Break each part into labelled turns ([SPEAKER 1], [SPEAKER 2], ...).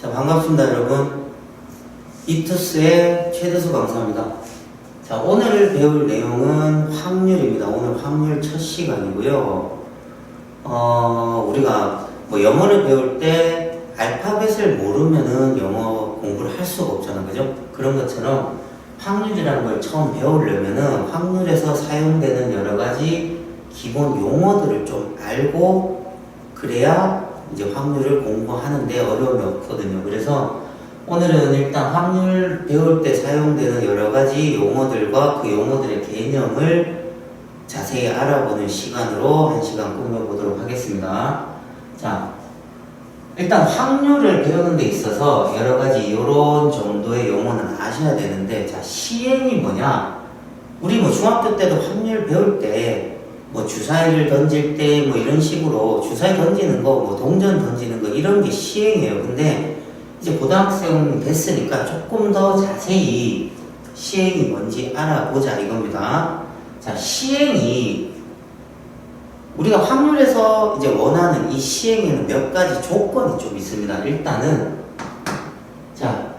[SPEAKER 1] 자, 반갑습니다, 여러분. 이투스의 최대수 강사입니다. 자, 오늘 배울 내용은 확률입니다. 오늘 확률 첫 시간이고요. 우리가 뭐 영어를 배울 때 알파벳을 모르면은 영어 공부를 할 수가 없잖아, 그죠? 그런 것처럼 확률이라는 걸 처음 배우려면은 확률에서 사용되는 여러 가지 기본 용어들을 좀 알고 그래야 이제 확률을 공부하는데 어려움이 없거든요. 그래서 오늘은 일단 확률 배울 때 사용되는 여러 가지 용어들과 그 용어들의 개념을 자세히 알아보는 시간으로 한 시간 꾸며보도록 하겠습니다. 자, 일단 확률을 배우는 데 있어서 여러 가지 이런 정도의 용어는 아셔야 되는데, 자, 시행이 뭐냐? 우리 뭐 중학교 때도 확률 배울 때 뭐 주사위를 던질 때 뭐 이런 식으로 주사위 던지는 거, 뭐 동전 던지는 거 이런 게 시행이에요. 근데 이제 고등학생 됐으니까 조금 더 자세히 시행이 뭔지 알아보자 이겁니다. 자, 시행이 우리가 확률에서 이제 원하는 이 시행에는 몇 가지 조건이 좀 있습니다. 일단은 자,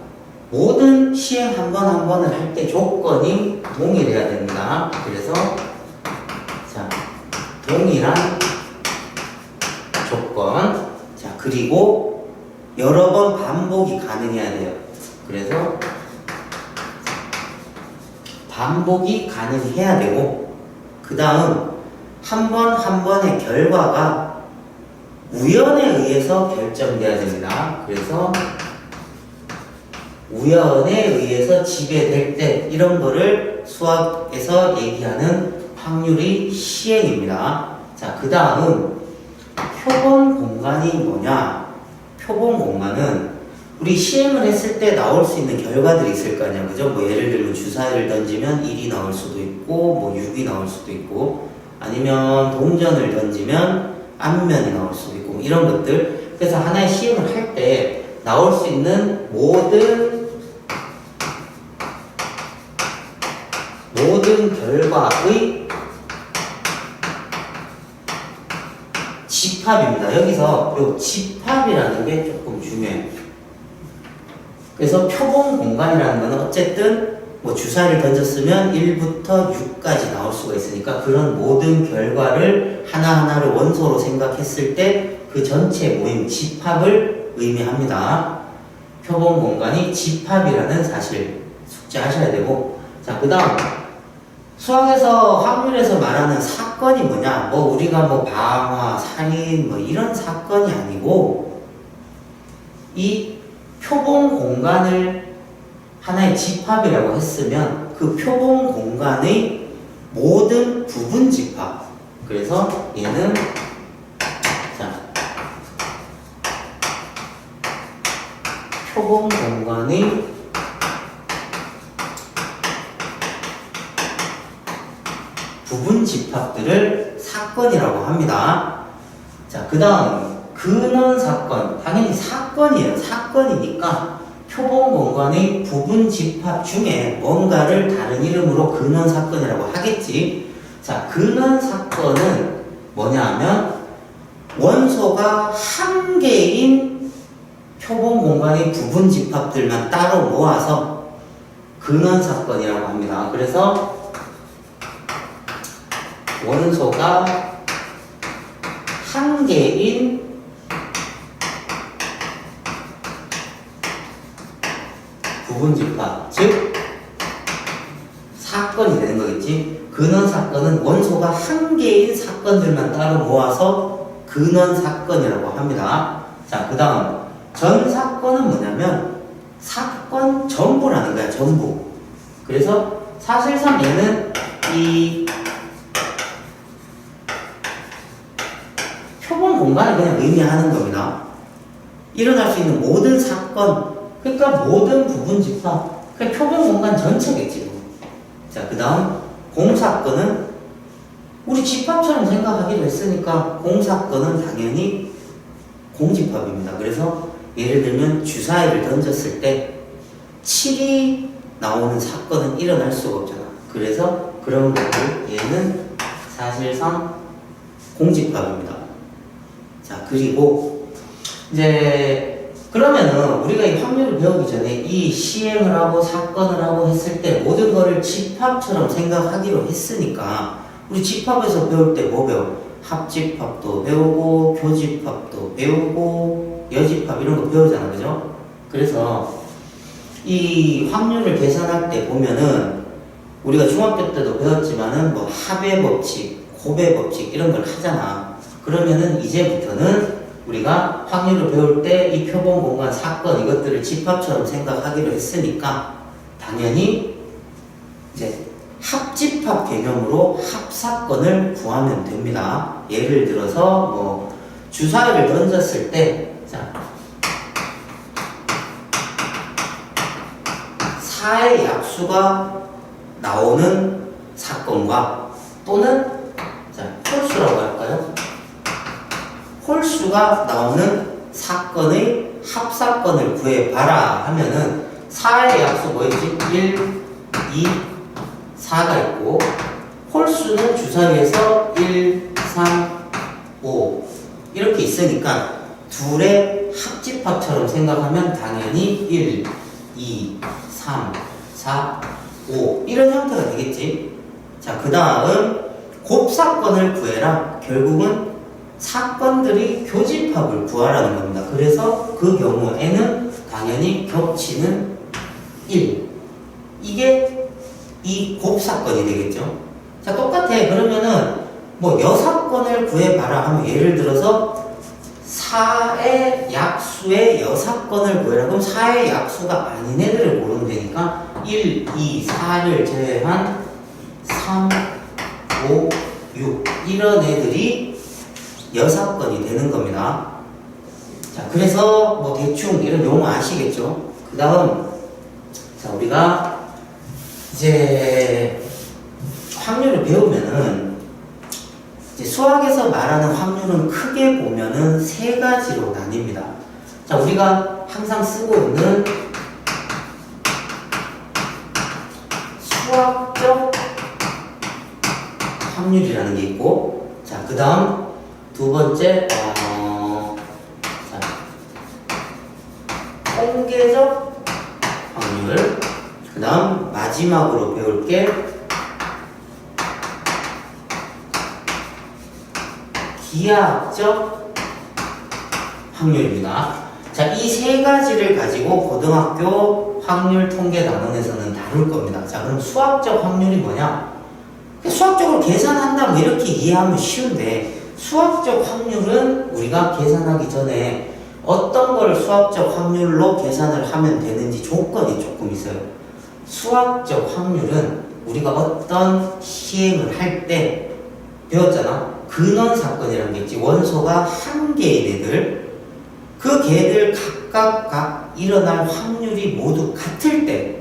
[SPEAKER 1] 모든 시행 한 번 한 번을 할 때 조건이 동일해야 됩니다. 그래서 자, 동일한 조건. 자, 그리고 여러 번 반복이 가능해야 돼요. 그래서 반복이 가능해야 되고, 그 다음 한 번 한 번의 결과가 우연에 의해서 결정돼야 됩니다. 그래서 우연에 의해서 지배될 때 이런 거를 수학에서 얘기하는 확률이 시행입니다. 자, 그 다음 표본 공간이 뭐냐? 표본 공간은 우리 시행을 했을 때 나올 수 있는 결과들이 있을 거 아니야, 그죠? 뭐 예를 들면 주사위를 던지면 1이 나올 수도 있고 뭐 6이 나올 수도 있고, 아니면 동전을 던지면 앞면이 나올 수도 있고 뭐 이런 것들. 그래서 하나의 시행을 할 때 나올 수 있는 모든 결과의 집합입니다. 여기서 이 집합이라는 게 조금 중요해요. 그래서 표본 공간이라는 거는 어쨌든 뭐 주사위를 던졌으면 1부터 6까지 나올 수가 있으니까 그런 모든 결과를 하나하나를 원소로 생각했을 때 그 전체 모임 집합을 의미합니다. 표본 공간이 집합이라는 사실 숙지하셔야 되고, 자, 그 다음 수학에서 확률에서 말하는 사건이 뭐냐? 뭐 우리가 뭐 방화, 살인 뭐 이런 사건이 아니고, 이 표본 공간을 하나의 집합이라고 했으면 그 표본 공간의 모든 부분 집합. 그래서 얘는 자, 표본 공간의 부분 집합들을 사건이라고 합니다. 자, 그 다음 근원 사건. 당연히 사건이에요. 사건이니까 표본 공간의 부분 집합 중에 뭔가를 다른 이름으로 근원 사건이라고 하겠지. 자, 근원 사건은 뭐냐 하면 원소가 한 개인 표본 공간의 부분 집합들만 따로 모아서 근원 사건이라고 합니다. 그래서 원소가 한 개인 부분 집합, 즉 사건이 되는 거겠지. 근원 사건은 원소가 한 개인 사건들만 따로 모아서 근원 사건이라고 합니다. 자, 그 다음 전 사건은 뭐냐면 사건 전부라는 거야, 전부. 그래서 사실상 얘는 이 표본 공간을 그냥 의미하는 겁니다. 일어날 수 있는 모든 사건, 그러니까 모든 부분 집합, 그러니까 표본 공간 전체겠지. 자, 그 다음 공사건은 우리 집합처럼 생각하기로 했으니까 공사건은 당연히 공집합입니다. 그래서 예를 들면 주사위를 던졌을 때 7이 나오는 사건은 일어날 수가 없잖아. 그래서 그런 것들, 얘는 사실상 공집합입니다. 자, 그리고 이제 그러면은 우리가 이 확률을 배우기 전에 이 시행을 하고 사건을 하고 했을 때 모든 거를 집합처럼 생각하기로 했으니까 우리 집합에서 배울 때 뭐 배워? 합집합도 배우고 교집합도 배우고 여집합 이런 거 배우잖아, 그죠? 그래서 이 확률을 계산할 때 보면은 우리가 중학교 때도 배웠지만은 뭐 합의 법칙, 곱의 법칙 이런 걸 하잖아. 그러면은 이제부터는 우리가 확률을 배울 때 이 표본 공간 사건 이것들을 집합처럼 생각하기로 했으니까 당연히 이제 합집합 개념으로 합사건을 구하면 됩니다. 예를 들어서 뭐 주사위를 던졌을 때 자, 4의 약수가 나오는 사건과 또는 자, 홀수라고 할까요? 홀수가 나오는 사건의 합사건을 구해봐라 하면은 4의 약수 뭐였지? 1, 2, 4가 있고 홀수는 주사위에서 1, 3, 5 이렇게 있으니까 둘의 합집합처럼 생각하면 당연히 1, 2, 3, 4, 5 이런 형태가 되겠지. 자, 그 다음 곱사건을 구해라. 결국은 사건들이 교집합을 구하라는 겁니다. 그래서 그 경우에는 당연히 겹치는 1 이게 이 곱사건이 되겠죠. 자, 똑같아. 그러면은 뭐 여사건을 구해봐라 하면 예를 들어서 4의 약수의 여사건을 구해라. 그럼 4의 약수가 아닌 애들을 고르면 되니까 1, 2, 4를 제외한 3, 5, 6 이런 애들이 여사건이 되는 겁니다. 자, 그래서 뭐 대충 이런 용어 아시겠죠? 그 다음 자, 우리가 이제 확률을 배우면은 이제 수학에서 말하는 확률은 크게 보면은 세 가지로 나뉩니다. 자, 우리가 항상 쓰고 있는 수학적 확률이라는 게 있고, 자, 그 다음 두 번째 자, 통계적 확률, 그 다음 마지막으로 배울 게 기하학적 확률입니다. 자, 이 세 가지를 가지고 고등학교 확률 통계 단원에서는 다룰 겁니다. 자, 그럼 수학적 확률이 뭐냐? 수학적으로 계산한다 뭐 이렇게 이해하면 쉬운데 수학적 확률은 우리가 계산하기 전에 어떤 걸 수학적 확률로 계산을 하면 되는지 조건이 조금 있어요. 수학적 확률은 우리가 어떤 시행을 할 때 배웠잖아. 근원 사건이라는 게 있지. 원소가 한 개인 애들, 그 개들 각각 일어날 확률이 모두 같을 때,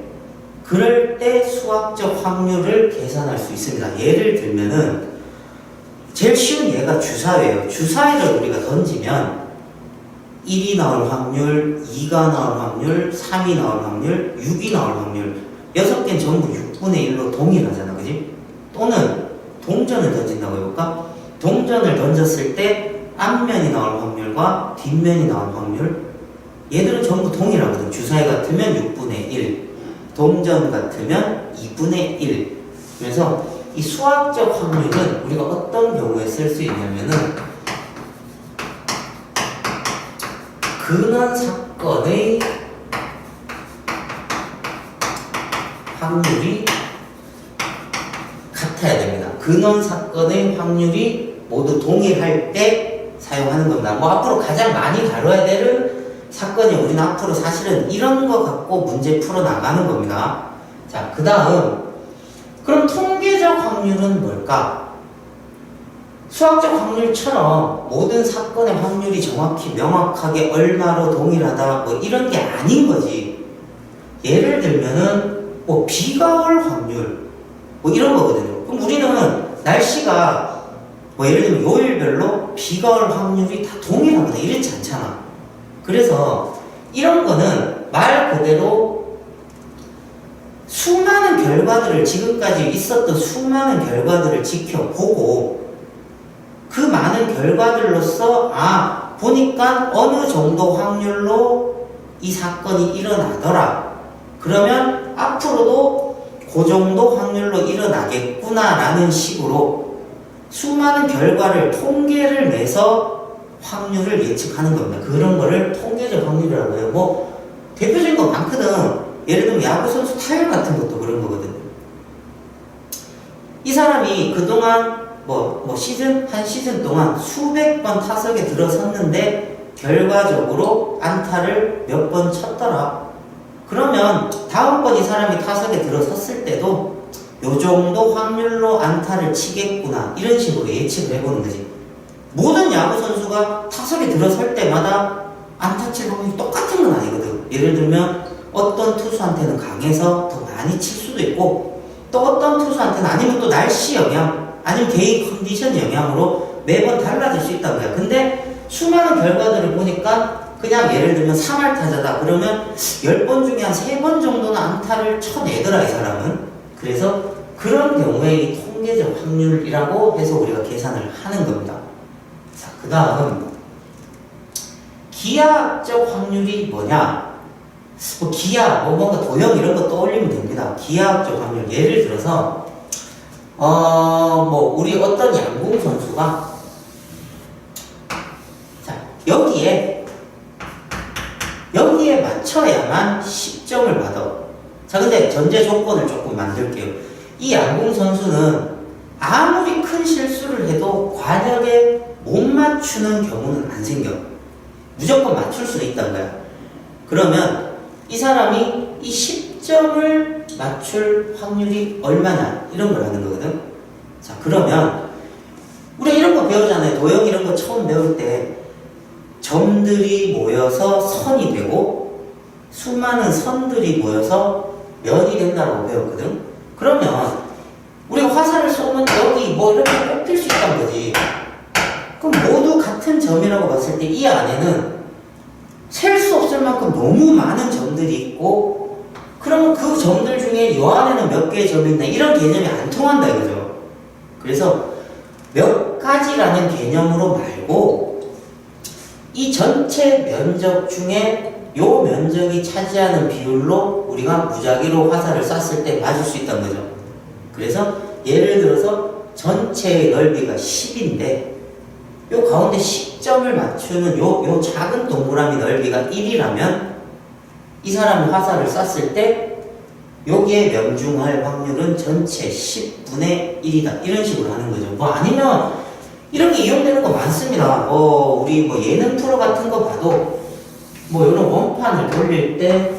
[SPEAKER 1] 그럴 때 수학적 확률을 계산할 수 있습니다. 예를 들면은 제일 쉬운 예가 주사위예요. 주사위를 우리가 던지면 1이 나올 확률, 2가 나올 확률, 3이 나올 확률, 6이 나올 확률 6개는 전부 6분의 1로 동일하잖아. 그지? 또는 동전을 던진다고 해볼까? 동전을 던졌을 때 앞면이 나올 확률과 뒷면이 나올 확률 얘들은 전부 동일하거든. 주사위 같으면 6분의 1, 동전 같으면 2분의 1. 그래서 이 수학적 확률은 우리가 어떤 경우에 쓸 수 있냐면은 근원 사건의 확률이 같아야 됩니다. 근원 사건의 확률이 모두 동일할 때 사용하는 겁니다. 뭐 앞으로 가장 많이 다뤄야 되는 사건이 우리는 앞으로 사실은 이런 거 갖고 문제 풀어 나가는 겁니다. 자, 그 다음 그럼 통계적 확률은 뭘까? 수학적 확률처럼 모든 사건의 확률이 정확히 명확하게 얼마로 동일하다 뭐 이런 게 아닌 거지. 예를 들면은 뭐 비가 올 확률 뭐 이런 거거든요. 그럼 우리는 날씨가 뭐 예를 들면 요일별로 비가 올 확률이 다 동일하거나 이렇지 않잖아. 그래서 이런 거는 말 그대로 수많은 결과들을 지금까지 있었던 수많은 결과들을 지켜보고 그 많은 결과들로서 보니까 어느 정도 확률로 이 사건이 일어나더라. 그러면 앞으로도 그 정도 확률로 일어나겠구나라는 식으로 수많은 결과를 통계를 내서 확률을 예측하는 겁니다. 그런 거를 통계적 확률이라고 해요. 뭐 대표적인 거 많거든. 예를 들면 야구 선수 타율 같은 것도 그런 거거든요. 이 사람이 그동안 한 시즌 동안 수백 번 타석에 들어섰는데 결과적으로 안타를 몇 번 쳤더라. 그러면 다음번 이 사람이 타석에 들어섰을 때도 요 정도 확률로 안타를 치겠구나 이런 식으로 예측을 해보는 거지. 모든 야구 선수가 타석에 들어설 때마다 안타 칠 확률이 똑같은 건 아니거든. 예를 들면 어떤 투수한테는 강해서 더 많이 칠 수도 있고 또 어떤 투수한테는 아니면 또 날씨 영향 아니면 개인 컨디션 영향으로 매번 달라질 수 있다고 해요. 근데 수많은 결과들을 보니까 그냥 예를 들면 3할 타자다 그러면 10번 중에 한 3번 정도는 안타를 쳐내더라 이 사람은. 그래서 그런 경우에 이 통계적 확률이라고 해서 우리가 계산을 하는 겁니다. 자, 그 다음 기하학적 확률이 뭐냐? 기하, 뭔가 도형 이런 거 떠올리면 됩니다. 기하학적 확률. 예를 들어서 우리 어떤 양궁 선수가 자, 여기에 맞춰야만 10점을 받아. 자, 근데 전제 조건을 조금 만들게요. 이 양궁 선수는 아무리 큰 실수를 해도 관역에 못 맞추는 경우는 안 생겨. 무조건 맞출 수 있다는 거야. 그러면 이 사람이 이 10점을 맞출 확률이 얼마냐 이런 걸 하는 거거든. 자, 그러면 우리가 이런 거 배우잖아요. 도형 이런 거 처음 배울 때 점들이 모여서 선이 되고 수많은 선들이 모여서 면이 된다고 배웠거든. 그러면 우리가 화살을 쏘면 여기 이렇게 꼽힐 수 있다는 거지. 그럼 모두 같은 점이라고 봤을 때 이 안에는 셀 수 없을 만큼 너무 많은 점들이 있고 그러면 그 점들 중에 이 안에는 몇 개의 점이 있나 이런 개념이 안 통한다 이거죠. 그래서 몇 가지라는 개념으로 말고 이 전체 면적 중에 요 면적이 차지하는 비율로 우리가 무작위로 화살을 쐈을 때 맞을 수 있다는 거죠. 그래서 예를 들어서 전체의 넓이가 10인데 요 가운데 10점을 맞추는 요 작은 동그라미 넓이가 1이라면 이 사람이 화살을 쐈을 때 여기에 명중할 확률은 전체 10분의 1이다. 이런 식으로 하는 거죠. 아니면 이런 게 이용되는 거 많습니다. 우리 예능 프로 같은 거 봐도 이런 원판을 돌릴 때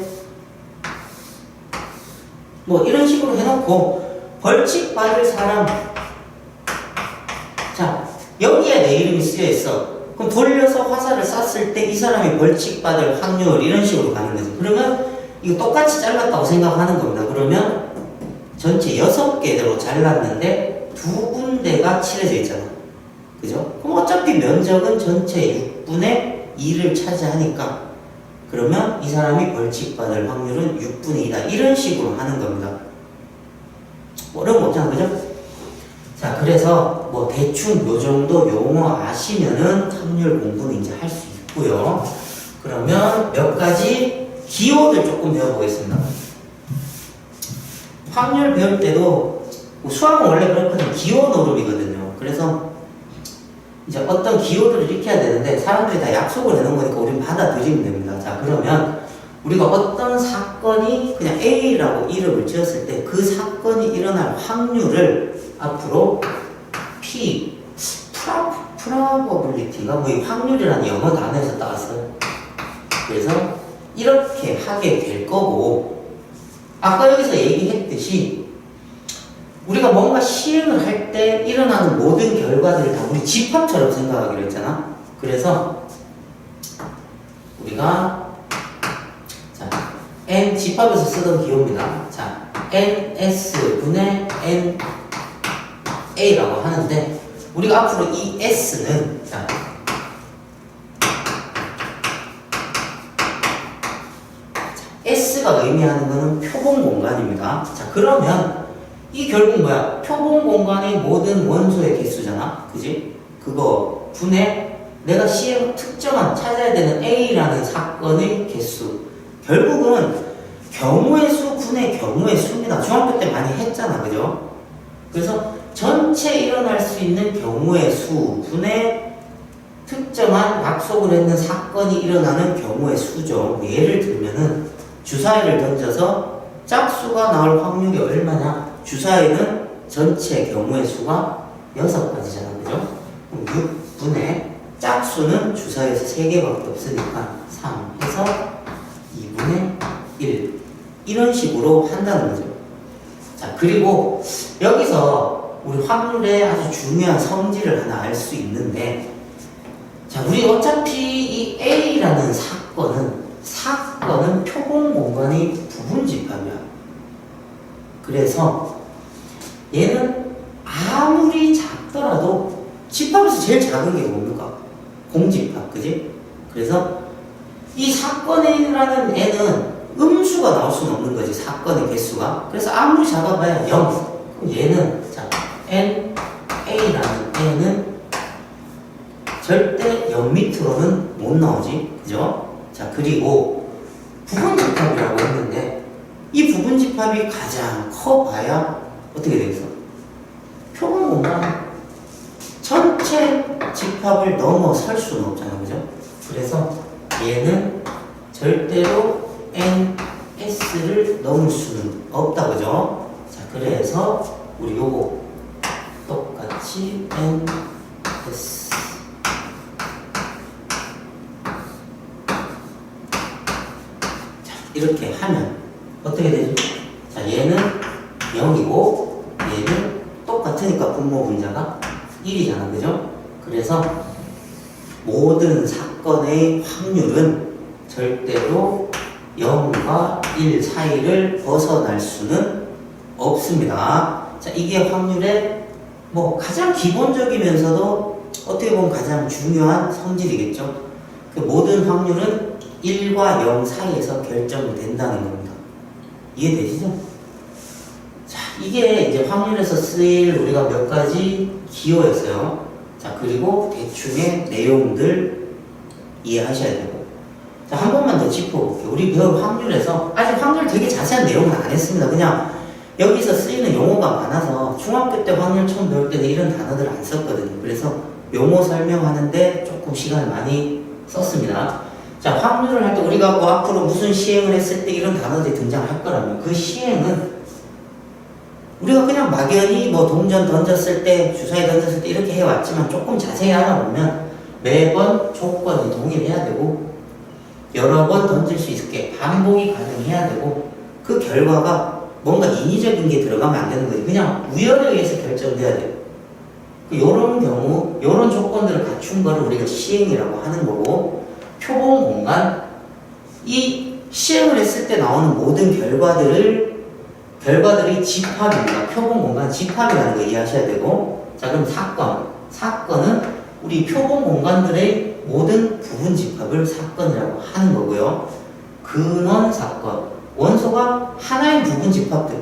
[SPEAKER 1] 이런 식으로 해놓고 벌칙 받을 사람 자 여기에 내 이름이 쓰여있어. 그럼 돌려서 화살을 쐈을 때 이 사람이 벌칙 받을 확률 이런 식으로 가는 거죠. 그러면 이거 똑같이 잘랐다고 생각하는 겁니다. 그러면 전체 6개로 잘랐는데 2군데가 칠해져 있잖아. 그죠? 그럼 어차피 면적은 전체 6분의 2를 차지하니까 그러면 이 사람이 벌칙 받을 확률은 6분의 2다. 이런 식으로 하는 겁니다. 어려운 거 없잖아. 그죠? 자, 그래서 대충 요 정도 용어 아시면은 확률 공부는 이제 할 수 있고요. 그러면 몇 가지 기호들 조금 배워보겠습니다. 확률 배울 때도 수학은 원래 그렇거든요. 기호 노름이거든요. 그래서 이제 어떤 기호들을 익혀야 되는데 사람들이 다 약속을 해놓은 거니까 우리는 받아들이면 됩니다. 자, 그러면 우리가 어떤 사건이 그냥 A라고 이름을 지었을 때 그 사건이 일어날 확률을 앞으로 P, probability가 이 확률이라는 영어 단어에서 따왔어요. 그래서 이렇게 하게 될 거고 아까 여기서 얘기했듯이 우리가 뭔가 시행을 할 때 일어나는 모든 결과들을 다 우리 집합처럼 생각하기로 했잖아. 그래서 우리가 N 집합에서 쓰던 기호입니다. 자, NS분의 NA라고 하는데 우리가 앞으로 이 S는 S가 의미하는 것은 표본 공간입니다. 자, 그러면 이 결국 뭐야? 표본 공간의 모든 원소의 개수잖아. 그지? 그거 분의 내가 특정한 찾아야 되는 A라는 사건의 개수. 결국은 경우의 수 분의 경우의 수입니다. 중학교 때 많이 했잖아, 그죠? 그래서 전체 일어날 수 있는 경우의 수 분의 특정한 약속을 했는 사건이 일어나는 경우의 수죠. 예를 들면은 주사위를 던져서 짝수가 나올 확률이 얼마냐? 주사위는 전체 경우의 수가 6가지잖아, 그죠? 6분의 짝수는 주사위에서 3개밖에 없으니까 3 해서 2분의 1 이런 식으로 한다는 거죠. 자, 그리고 여기서 우리 확률의 아주 중요한 성질을 하나 알 수 있는데, 자, 우리 어차피 이 A라는 사건은 표본 공간이 부분집합이야. 그래서 얘는 아무리 작더라도 집합에서 제일 작은 게 뭡니까? 공집합, 그지? 그래서 이 사건이라는 애는 음수가 나올 수는 없는 거지, 사건의 개수가. 그래서 아무리 작아봐야 0. 그럼 얘는, 자, A라는 애는 절대 0 밑으로는 못 나오지, 그죠? 자, 그리고 부분집합이라고 했는데, 이 부분집합이 가장 커봐야 어떻게 되겠어? 표본 공간 전체 집합을 넘어설 수는 없잖아, 그죠? 그래서 얘는 절대로 NS를 넘을 수는 없다, 그죠? 자, 그래서 우리 요거 똑같이 NS 자, 이렇게 하면 어떻게 되죠? 자, 얘는 0이고 얘는 똑같으니까 분모 분자가 1이잖아, 그죠? 그래서 모든 사건의 확률은 절대로 0과 1 사이를 벗어날 수는 없습니다. 자, 이게 확률의 뭐 가장 기본적이면서도 어떻게 보면 가장 중요한 성질이겠죠. 그 모든 확률은 1과 0 사이에서 결정된다는 겁니다. 이해되시죠? 자, 이게 이제 확률에서 쓰일 우리가 몇 가지 기호였어요. 자, 그리고 대충의 내용들 이해하셔야 되고. 자, 한 번만 더 짚어볼게요. 우리 배울 확률에서 아직 확률 되게 자세한 내용은 안 했습니다. 그냥 여기서 쓰이는 용어가 많아서 중학교 때 확률 처음 배울 때는 이런 단어들 안 썼거든요. 그래서 용어 설명하는데 조금 시간을 많이 썼습니다. 자, 확률을 할 때 우리가 뭐 앞으로 무슨 시행을 했을 때 이런 단어들이 등장할 거라면 그 시행은 우리가 그냥 막연히 뭐 동전 던졌을 때, 주사위 던졌을 때 이렇게 해왔지만 조금 자세히 알아보면 매번 조건이 동일해야 되고 여러 번 던질 수 있게 반복이 가능해야 되고 그 결과가 뭔가 인위적인 게 들어가면 안 되는 거지. 그냥 우연에 의해서 결정돼야 돼요. 이런 경우, 이런 조건들을 갖춘 거를 우리가 시행이라고 하는 거고, 표본 공간, 이 시행을 했을 때 나오는 모든 결과들이 집합입니다. 표본 공간 집합이라는 거 이해하셔야 되고, 자, 그럼 사건은 우리 표본 공간들의 모든 부분 집합을 사건이라고 하는 거고요. 근원 사건, 원소가 하나의 부분 집합들,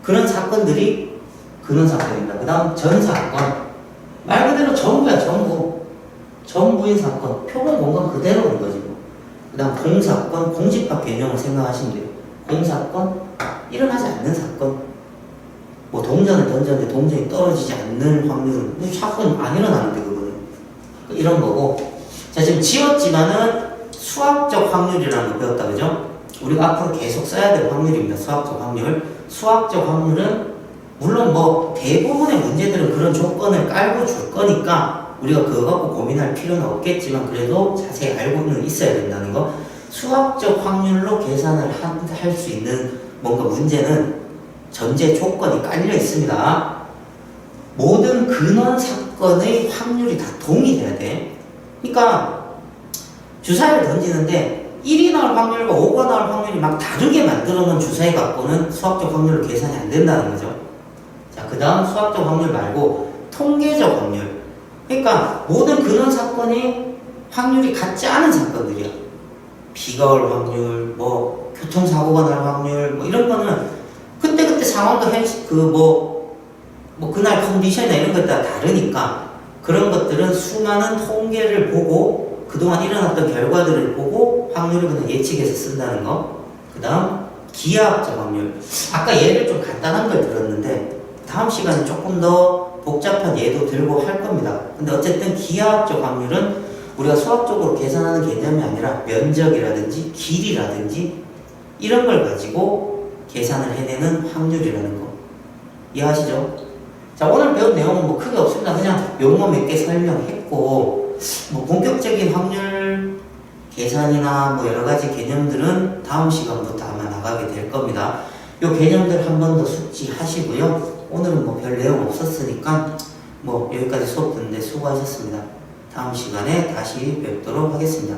[SPEAKER 1] 그런 사건들이 근원 사건입니다. 그 다음 전 사건, 말 그대로 전부야, 전부인 사건, 표본 공간 그대로인 거지. 그 다음 공사건, 공집합 개념을 생각하시면 돼요. 공사건, 일어나지 않는 사건, 뭐 동전을 던졌는데 동전이 떨어지지 않는 확률은 사건이 안 일어나는데 그거는 이런 거고. 자, 지금 지웠지만은 수학적 확률이라는 거 배웠다, 그죠? 우리가 앞으로 계속 써야 될 확률입니다. 수학적 확률. 수학적 확률은 물론 뭐 대부분의 문제들은 그런 조건을 깔고 줄 거니까 우리가 그거 갖고 고민할 필요는 없겠지만 그래도 자세히 알고는 있어야 된다는 거. 수학적 확률로 계산을 할 수 있는 뭔가 문제는 전제 조건이 깔려 있습니다. 모든 근원 사건의 확률이 다 동일해야 돼. 그러니까 주사위를 던지는데 1이 나올 확률과 5가 나올 확률이 막 다르게 만들어 놓은 주사위 갖고는 수학적 확률로 계산이 안 된다는 거죠. 자, 그 다음 수학적 확률 말고 통계적 확률. 그러니까 모든 근원 사건이 확률이 같지 않은 사건들이야. 비가 올 확률, 뭐 교통사고가 날 확률, 뭐 이런 거는 그때 상황과 그날 컨디션이나 이런 것에 따라 다르니까 그런 것들은 수많은 통계를 보고 그동안 일어났던 결과들을 보고 확률을 그냥 예측해서 쓴다는 거. 그 다음 기하학적 확률. 아까 예를 좀 간단한 걸 들었는데 다음 시간에 조금 더 복잡한 예도 들고 할 겁니다. 근데 어쨌든 기하학적 확률은 우리가 수학적으로 계산하는 개념이 아니라 면적이라든지 길이라든지 이런 걸 가지고 계산을 해내는 확률이라는 거. 이해하시죠? 자, 오늘 배운 내용은 뭐 크게 없습니다. 그냥 용어 몇 개 설명했고, 뭐 본격적인 확률 계산이나 뭐 여러 가지 개념들은 다음 시간부터 아마 나가게 될 겁니다. 요 개념들 한 번 더 숙지하시고요. 오늘은 뭐 별 내용 없었으니까 뭐 여기까지 수업 듣는데 수고하셨습니다. 다음 시간에 다시 뵙도록 하겠습니다.